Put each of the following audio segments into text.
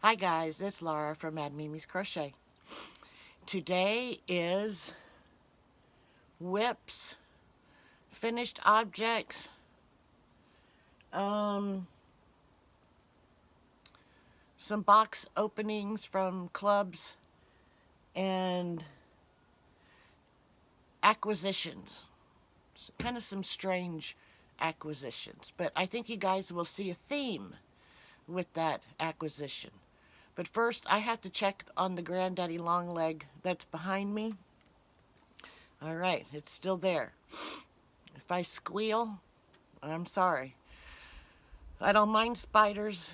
Hi guys, it's Laura from Mad Mimi's Crochet. Today is whips, finished objects, some box openings from clubs, and acquisitions. Kind of some strange acquisitions, but I think you guys will see a theme with that acquisition. But first, I have to check on the Granddaddy Longleg that's behind me. All right, it's still there. If I squeal, I'm sorry. I don't mind spiders,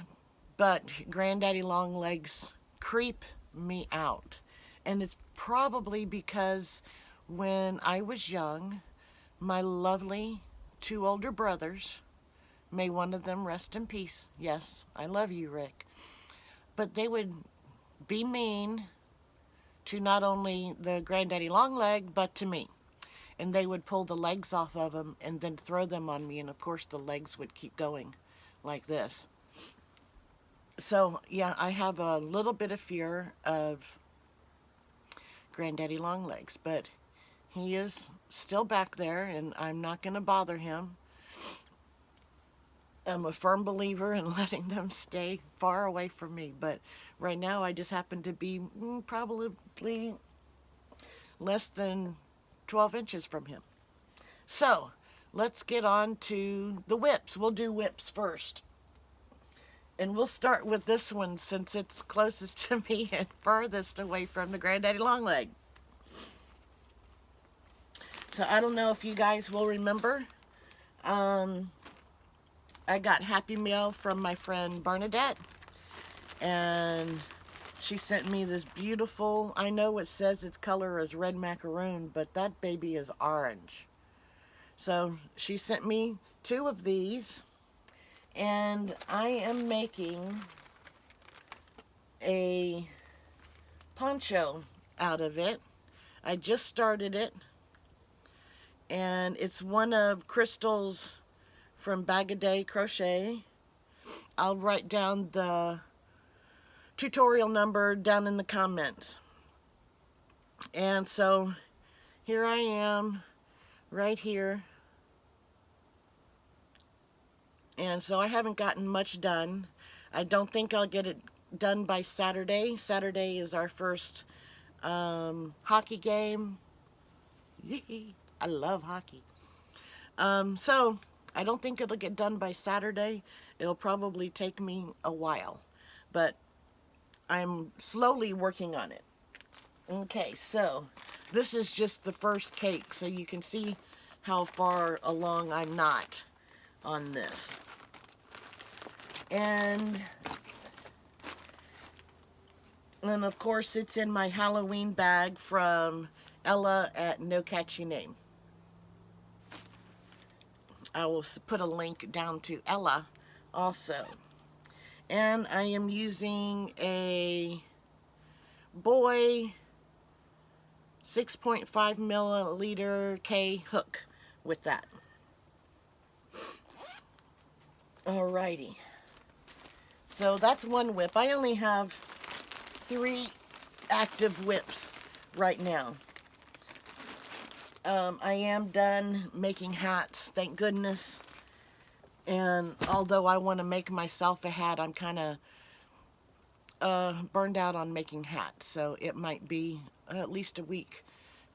but Granddaddy Longlegs creep me out. And it's probably because when I was young, my lovely two older brothers, may one of them rest in peace. Yes, I love you, Rick. But they would be mean to not only the Granddaddy Longleg, but to me. And they would pull the legs off of them and then throw them on me. And of course, the legs would keep going like this. So, yeah, I have a little bit of fear of Granddaddy Longlegs. But he is still back there, and I'm not going to bother him. I'm a firm believer in letting them stay far away from me, but right now I just happen to be probably less than 12 inches from him. So let's get on to the whips. We'll do whips first. And we'll start with this one since it's closest to me and furthest away from the Granddaddy Longleg. So I don't know if you guys will remember. I got Happy Mail from my friend Bernadette, and she sent me this beautiful, I know it says its color is red macaroon, but that baby is orange. So she sent me 2 of these, and I am making a poncho out of it. I just started it, and it's one of Crystal's from Bag a Day Crochet. I'll write down the tutorial number down in the comments. And so here I am right here. And so I haven't gotten much done. I don't think I'll get it done by Saturday. Saturday is our first hockey game. I love hockey. So I don't think it'll get done by Saturday. It'll probably take me a while, but I'm slowly working on it. Okay, so this is just the first cake, so you can see how far along I'm not on this. And of course it's in my Halloween bag from Ella at No Catchy Name. I will put a link down to Ella also. And I am using a Boy 6.5 milliliter K hook with that. Alrighty. So that's one whip. I only have 3 active whips right now. I am done making hats, thank goodness. And although I want to make myself a hat, I'm kind of burned out on making hats. So it might be at least a week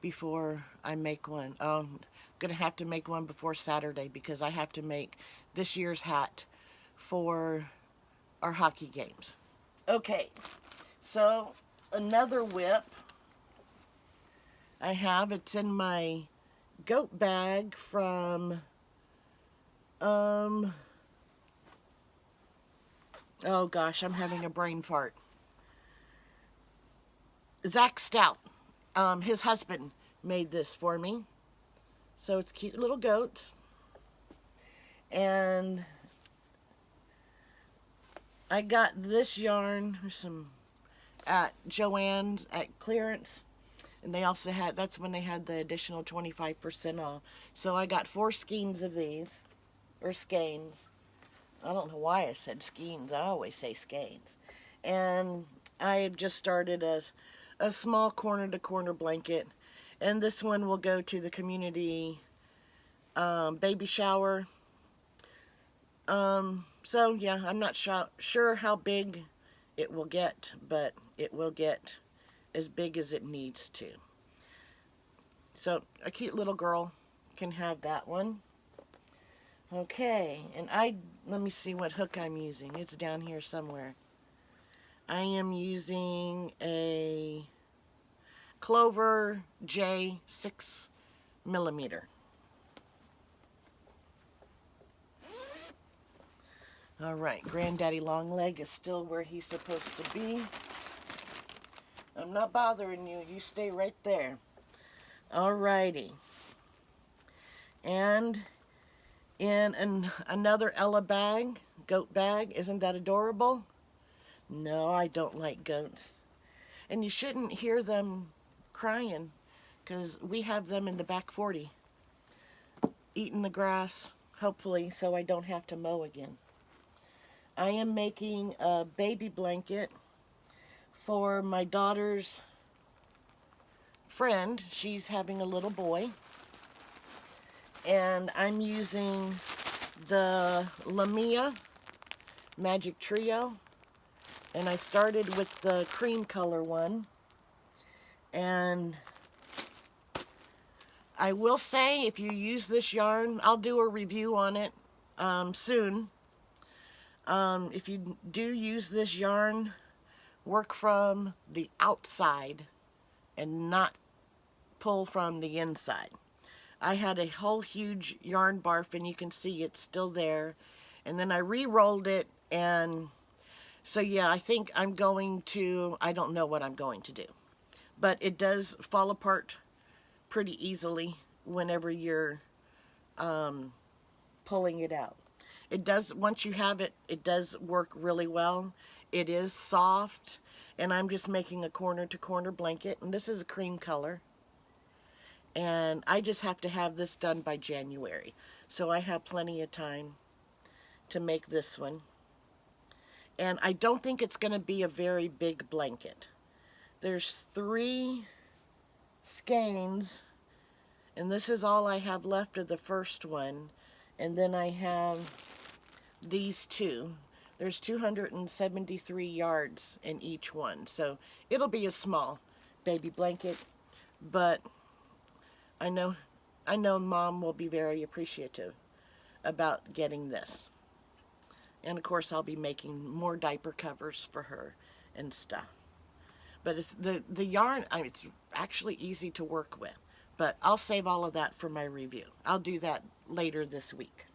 before I make one. I'm going to have to make one before Saturday because I have to make this year's hat for our hockey games. Okay, so another whip I have, it's in my goat bag from, oh gosh, I'm having a brain fart. Zach Stout, his husband made this for me. So it's cute little goats. And I got this yarn, some at Joann's at clearance. And they also had, that's when they had the additional 25% off. So I got 4 skeins of these, or skeins. I don't know why I said skeins. I always say skeins. and I have just started a small corner-to-corner blanket, and this one will go to the community baby shower. So yeah, I'm not sure how big it will get, but it will get as big as it needs to. So a cute little girl can have that one. Okay, and let me see what hook I'm using. It's down here somewhere. I am using a Clover J 6mm. Alright, Granddaddy Longleg is still where he's supposed to be. I'm not bothering you. You stay right there. Alrighty. And in another Ella bag, goat bag. Isn't that adorable? No, I don't like goats. And you shouldn't hear them crying, because we have them in the back 40 eating the grass, hopefully, so I don't have to mow again. I am making a baby blanket for my daughter's friend. She's having a little boy. And I'm using the Lamia Magic Trio. And I started with the cream color one. And I will say, if you use this yarn, I'll do a review on it soon. If you do use this yarn, work from the outside and not pull from the inside. I had a whole huge yarn barf, and you can see it's still there. And then I re-rolled it, and so yeah, I think I'm going to, I don't know what I'm going to do. But it does fall apart pretty easily whenever you're pulling it out. It does, once you have it, it does work really well. It is soft, and I'm just making a corner-to-corner blanket, and this is a cream color. And I just have to have this done by January. So I have plenty of time to make this one. And I don't think it's going to be a very big blanket. There's 3 skeins, and this is all I have left of the first one. And then I have these 2. There's 273 yards in each one. So it'll be a small baby blanket, but I know Mom will be very appreciative about getting this. And of course I'll be making more diaper covers for her and stuff. But it's the yarn, it's actually easy to work with. But I'll save all of that for my review. I'll do that later this week.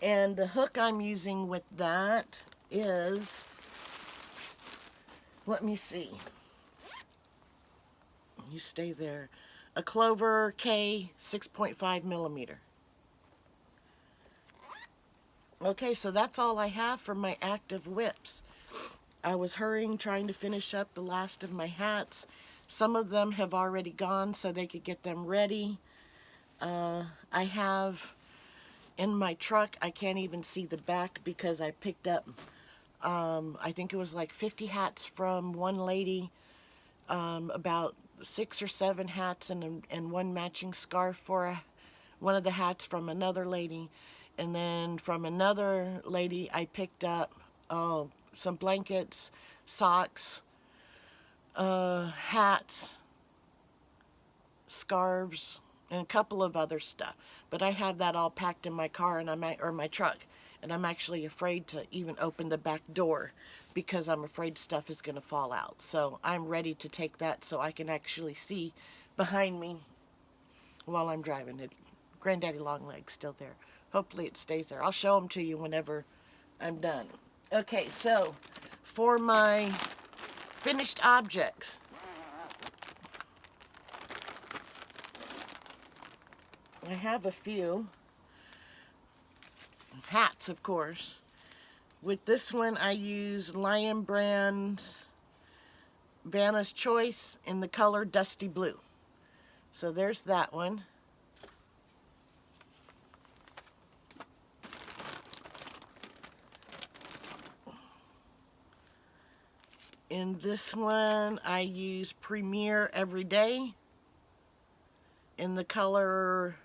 And the hook I'm using with that is, let me see. You stay there. A Clover K 6.5mm. Okay, so that's all I have for my active whips. I was hurrying, trying to finish up the last of my hats. Some of them have already gone, so they could get them ready. I have in my truck, I can't even see the back because I picked up, I think it was like 50 hats from one lady, about 6 or 7 hats and one matching scarf for one of the hats from another lady. And then from another lady, I picked up some blankets, socks, hats, scarves, and a couple of other stuff. But I have that all packed in my car and or my truck, and I'm actually afraid to even open the back door because I'm afraid stuff is going to fall out. So I'm ready to take that so I can actually see behind me while I'm driving. Granddaddy Longleg's still there. Hopefully it stays there. I'll show them to you whenever I'm done. Okay, so for my finished objects, I have a few hats, of course. With this one, I use Lion Brand's Vanna's Choice in the color Dusty Blue. So there's that one. In this one, I use Premier Everyday in the color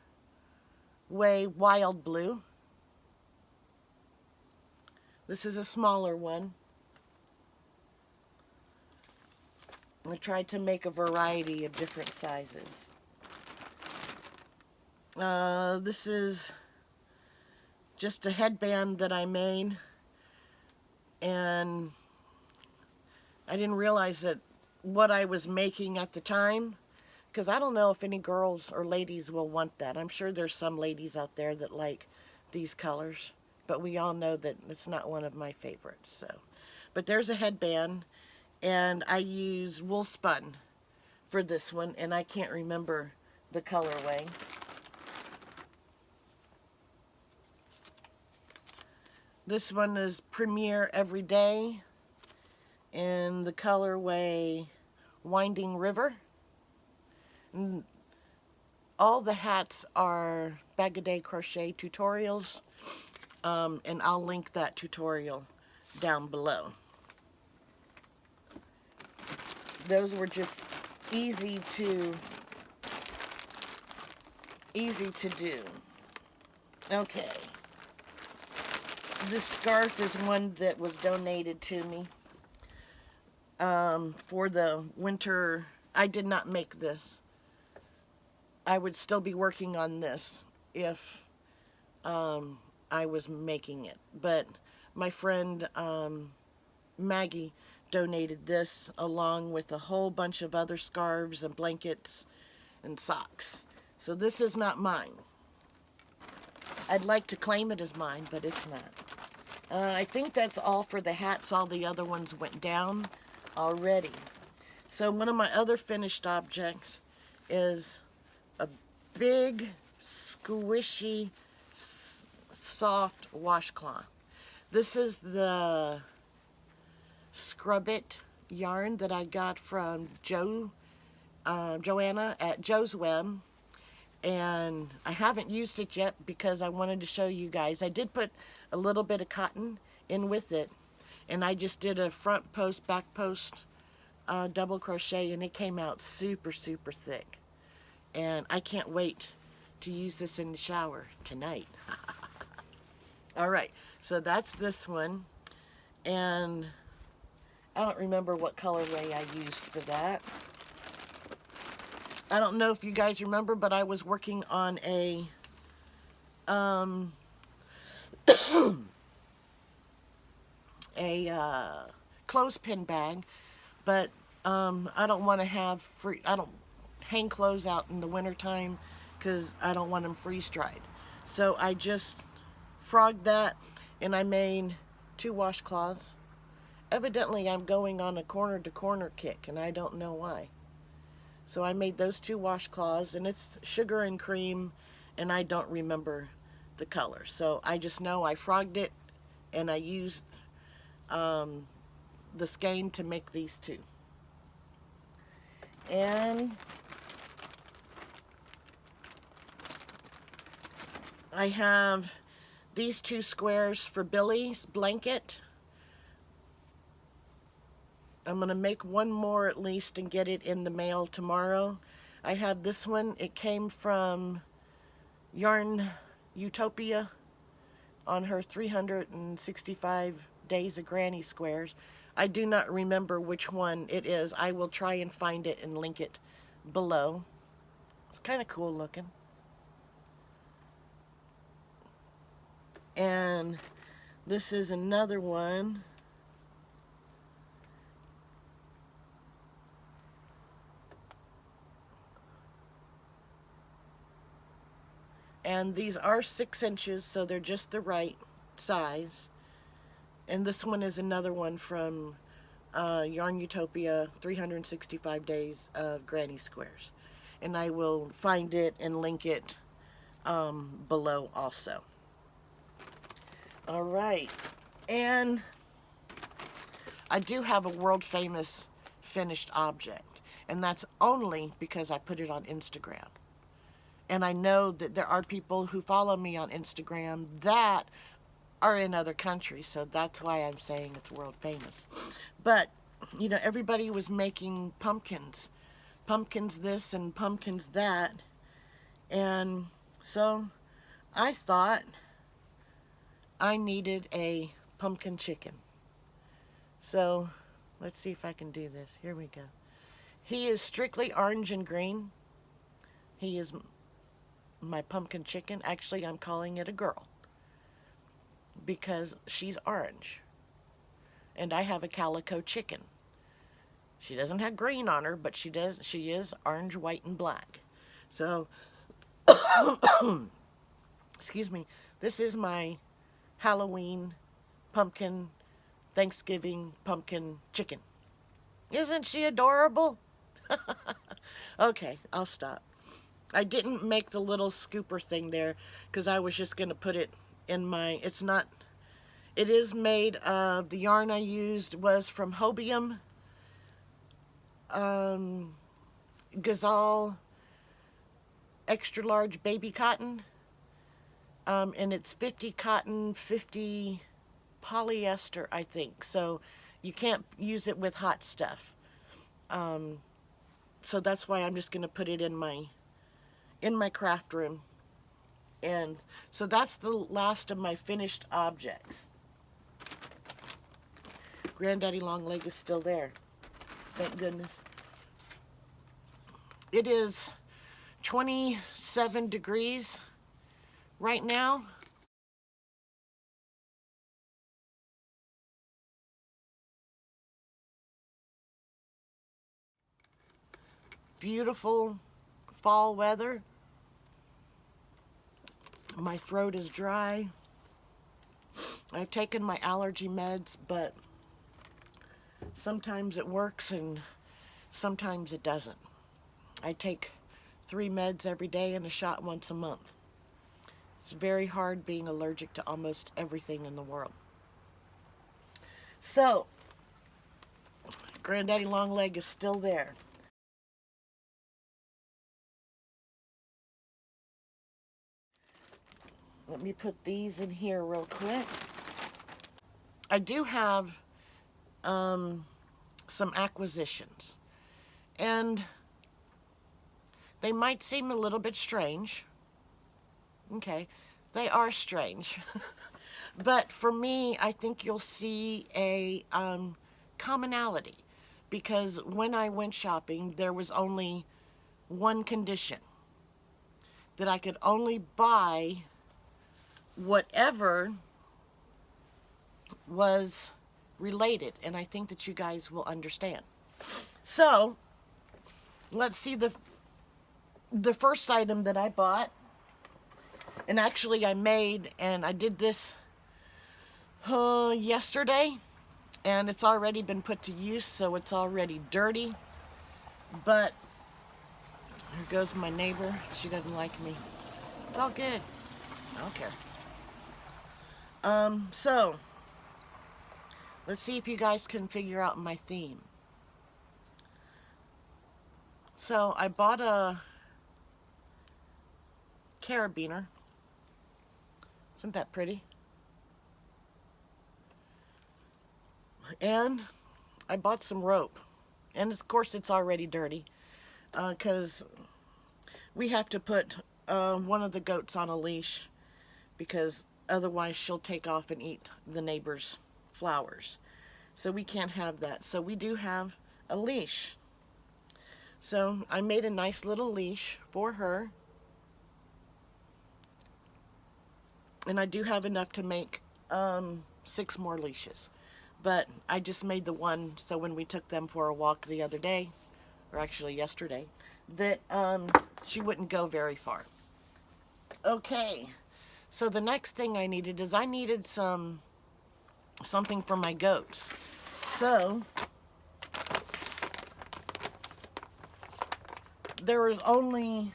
Way Wild Blue. This is a smaller one. I tried to make a variety of different sizes. This is just a headband that I made, and I didn't realize that what I was making at the time, because I don't know if any girls or ladies will want that. I'm sure there's some ladies out there that like these colors, but we all know that it's not one of my favorites. So, but there's a headband, and I use wool spun for this one, and I can't remember the colorway. This one is Premier Everyday in the colorway Winding River. And all the hats are Bag a Day Crochet tutorials, and I'll link that tutorial down below. Those were just easy to do. Okay. This scarf is one that was donated to me for the winter. I did not make this. I would still be working on this if I was making it. But my friend Maggie donated this along with a whole bunch of other scarves and blankets and socks. So this is not mine. I'd like to claim it as mine, but it's not. I think that's all for the hats. All the other ones went down already. So one of my other finished objects is a big, squishy, soft washcloth. This is the Scrub It yarn that I got from Joanna at Joe's Web. And I haven't used it yet because I wanted to show you guys. I did put a little bit of cotton in with it, and I just did a front post, back post double crochet, and it came out super, super thick. And I can't wait to use this in the shower tonight. All right, so that's this one, and I don't remember what colorway I used for that. I don't know if you guys remember, but I was working on a clothespin bag, but I don't want to have I don't hang clothes out in the wintertime because I don't want them freeze dried. So I just frogged that, and I made 2 washcloths. Evidently I'm going on a corner to corner kick, and I don't know why. So I made those 2 washcloths, and it's sugar and cream, and I don't remember the color. So I just know I frogged it, and I used the skein to make these 2. And I have these 2 squares for Billy's blanket. I'm going to make one more at least and get it in the mail tomorrow. I have this one. It came from Yarn Utopia on her 365 Days of Granny Squares. I do not remember which one it is. I will try and find it and link it below. It's kind of cool looking. And this is another one. And these are 6 inches, so they're just the right size. And this one is another one from Yarn Utopia, 365 Days of Granny Squares. And I will find it and link it below also. All right. And I do have a world famous finished object. And that's only because I put it on Instagram. And I know that there are people who follow me on Instagram that are in other countries, so that's why I'm saying it's world famous. But you know, everybody was making pumpkins. Pumpkins this and pumpkins that. And so I thought I needed a pumpkin chicken. So let's see if I can do this. Here we go. He is strictly orange and green. He is my pumpkin chicken. Actually, I'm calling it a girl because she's orange. And I have a calico chicken. She doesn't have green on her, but she is orange, white, and black. So, excuse me, this is my Halloween pumpkin, Thanksgiving pumpkin chicken. Isn't she adorable? Okay, I'll stop. I didn't make the little scooper thing there because I was just going to put it in my, it is made of, the yarn I used was from Hobium, Gazal extra large baby cotton, and it's 50 cotton, 50 polyester, I think. So you can't use it with hot stuff. So that's why I'm just going to put it in my craft room. And so that's the last of my finished objects. Granddaddy Longleg is still there. Thank goodness. It is 27 degrees right now. Beautiful fall weather. My throat is dry. I've taken my allergy meds, but sometimes it works and sometimes it doesn't. I take 3 meds every day and a shot once a month. It's very hard being allergic to almost everything in the world. So, Granddaddy Longleg is still there. Let me put these in here real quick. I do have some acquisitions, and they might seem a little bit strange. Okay, they are strange. But for me, I think you'll see a commonality, because when I went shopping, there was only one condition, that I could only buy whatever was related, and I think that you guys will understand. So let's see the first item that I bought, and actually I made, and I did this yesterday, and it's already been put to use, so it's already dirty. But here goes my neighbor. She doesn't like me. It's all good. I don't care. So let's see if you guys can figure out my theme. So I bought a carabiner. Isn't that pretty? And I bought some rope. And of course it's already dirty, because we have to put one of the goats on a leash, because otherwise she'll take off and eat the neighbor's flowers. So we can't have that. So we do have a leash. So I made a nice little leash for her. And I do have enough to make 6 more leashes. But I just made the one so when we took them for a walk the other day, or actually yesterday, that she wouldn't go very far. Okay, so the next thing I needed is I needed something for my goats. So there was only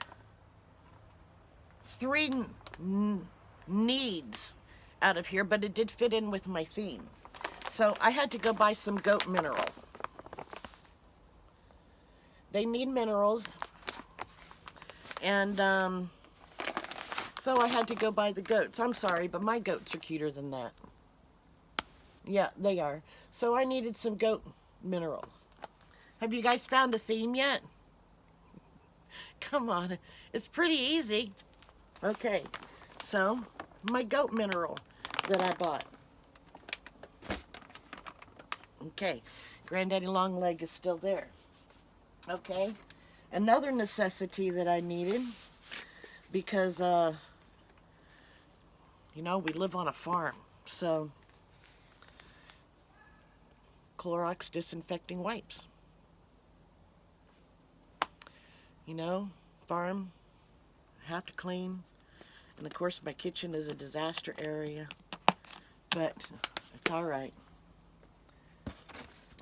3 needs out of here, but it did fit in with my theme. So I had to go buy some goat mineral. They need minerals, and so I had to go buy the goats. I'm sorry, but my goats are cuter than that. Yeah, they are. So I needed some goat minerals. Have you guys found a theme yet? Come on, it's pretty easy. Okay, so my goat mineral that I bought. Okay, Granddaddy Longleg is still there. Okay, another necessity that I needed because, you know, we live on a farm, so Clorox disinfecting wipes. You know, farm, have to clean. And of course my kitchen is a disaster area, but it's all right.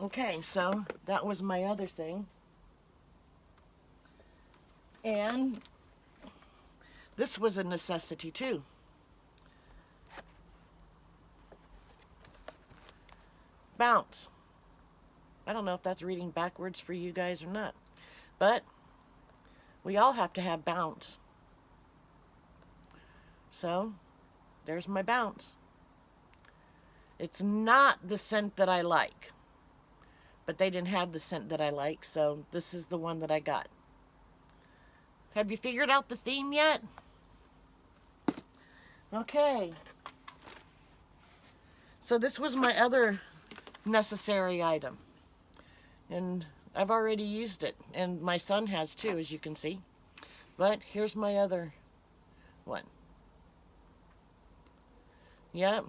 Okay, so that was my other thing. And this was a necessity too. Bounce. I don't know if that's reading backwards for you guys or not, but we all have to have bounce. So there's my bounce. It's not the scent that I like, but they didn't have the scent that I like, so this is the one that I got. Have you figured out the theme yet? Okay. So this was my other necessary item. And I've already used it. And my son has too, as you can see. But here's my other one. Yep.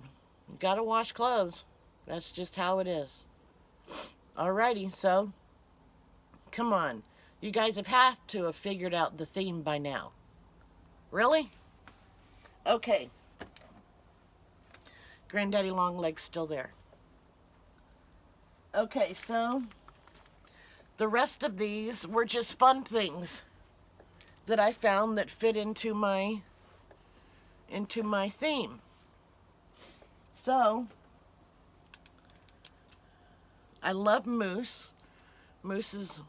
You gotta wash clothes. That's just how it is. Alrighty, so come on. You guys have to have figured out the theme by now. Really? Okay. Granddaddy Longleg's still there. Okay, so the rest of these were just fun things that I found that fit into my theme. So I love moose. Moose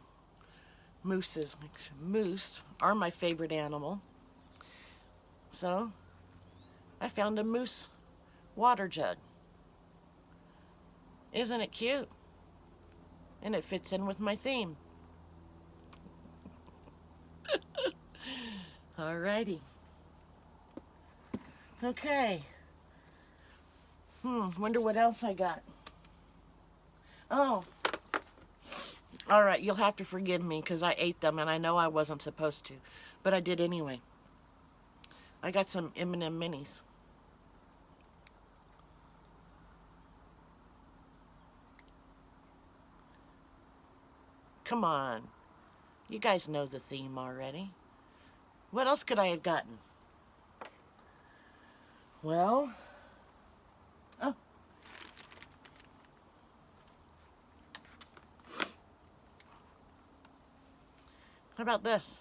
are my favorite animal. So I found a moose water jug. Isn't it cute? And it fits in with my theme. Alrighty. Okay. Wonder what else I got. Oh. Alright, you'll have to forgive me because I ate them and I know I wasn't supposed to. But I did anyway. I got some M&M minis. Come on. You guys know the theme already. What else could I have gotten? Well, oh. How about this?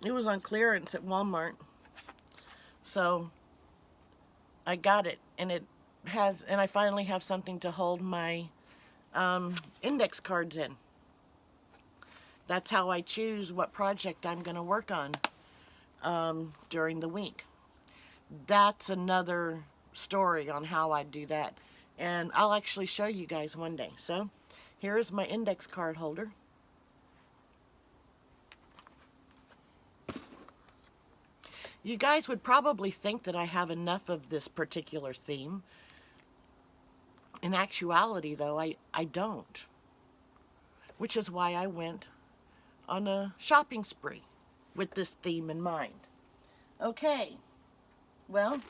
It was on clearance at Walmart. So I got it, and I finally have something to hold my index cards in. That's how I choose what project I'm going to work on during the week. That's another story on how I do that. And I'll actually show you guys one day. So here's my index card holder. You guys would probably think that I have enough of this particular theme. In actuality, though, I don't. Which is why I went on a shopping spree with this theme in mind. Okay, well,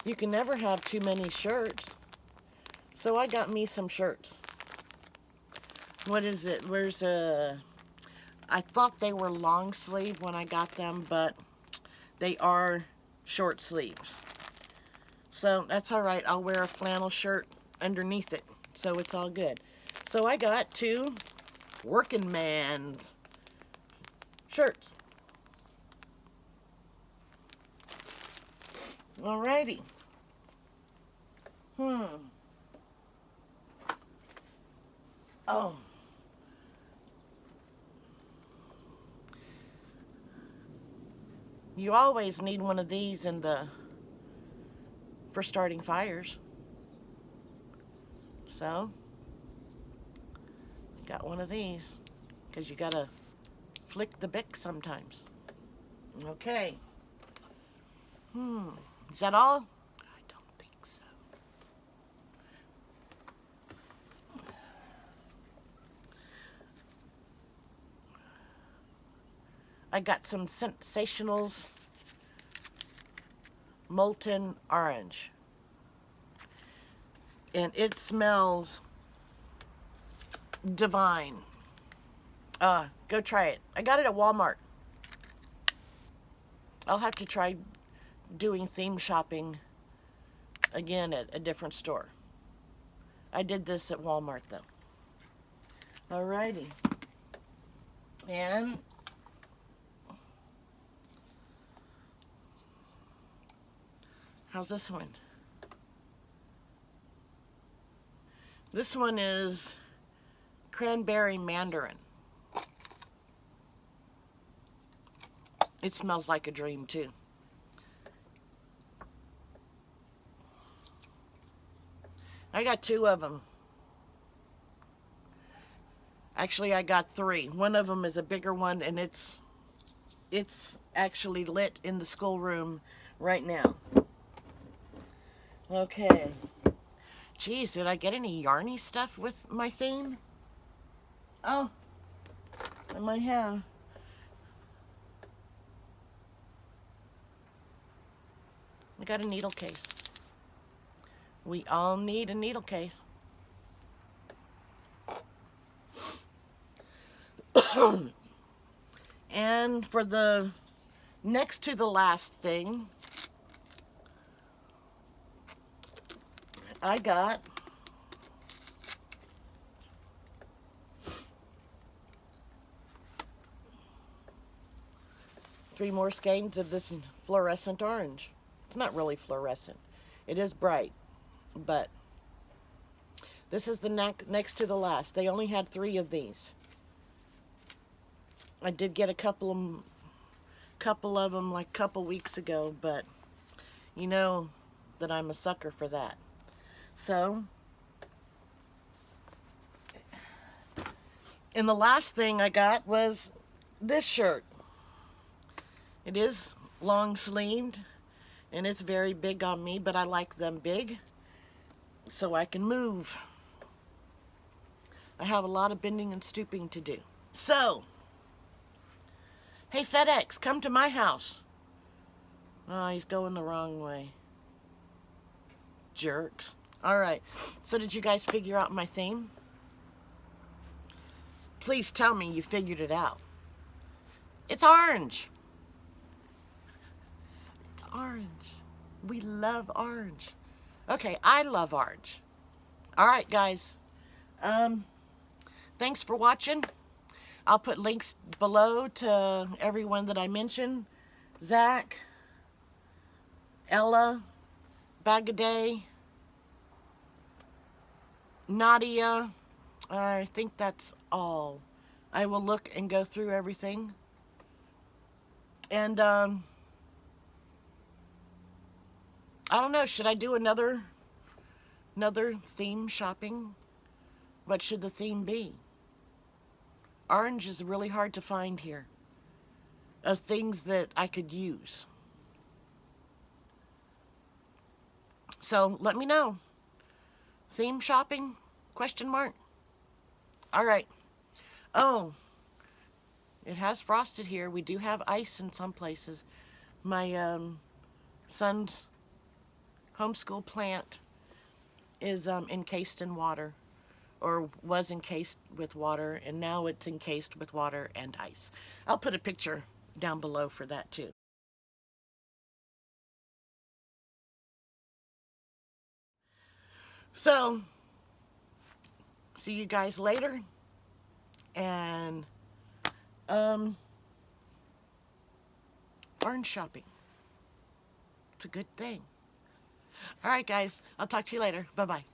you can never have too many shirts. So I got me some shirts. What is it? I thought they were long sleeve when I got them, but they are short sleeves. So that's all right. I'll wear a flannel shirt underneath it, so it's all good. So I got 2 working man's shirts. Alrighty. Oh. You always need one of these in the for starting fires. So, got one of these, because you gotta flick the bic sometimes. Okay. Is that all? I don't think so. I got some Sensationals Molten Orange. And it smells divine. Go try it. I got it at Walmart. I'll have to try doing theme shopping again at a different store. I did this at Walmart though. Alrighty. And how's this one? This one is Cranberry Mandarin. It smells like a dream too. I got 2 of them. Actually, I got 3. One of them is a bigger one, and it's actually lit in the schoolroom right now. Okay. Geez, did I get any yarny stuff with my theme? Oh, I might have. I got a needle case. We all need a needle case. And for the next to the last thing, I got three more skeins of this fluorescent orange. It's not really fluorescent. It is bright, but this is the next to the last. They only had 3 of these. I did get a couple of them like a couple weeks ago, but you know that I'm a sucker for that. So, and the last thing I got was this shirt. It is long sleeved and it's very big on me, but I like them big so I can move. I have a lot of bending and stooping to do. So, hey FedEx, come to my house. Oh, he's going the wrong way. Jerks. Alright, so did you guys figure out my theme? Please tell me you figured it out. It's orange. It's orange. We love orange. Okay, I love orange. Alright guys, thanks for watching. I'll put links below to everyone that I mentioned. Zach, Ella, Bagaday, Nadia. I think that's all. I will look and go through everything. And I don't know, should I do another theme shopping? What should the theme be? Orange is really hard to find here of things that I could use. So let me know. Theme shopping? Question mark. All right. Oh, it has frosted here. We do have ice in some places. My son's homeschool plant is encased in water, or was encased with water, and now it's encased with water and ice. I'll put a picture down below for that too. So, see you guys later, and orange shopping. It's a good thing. All right, guys, I'll talk to you later. Bye-bye.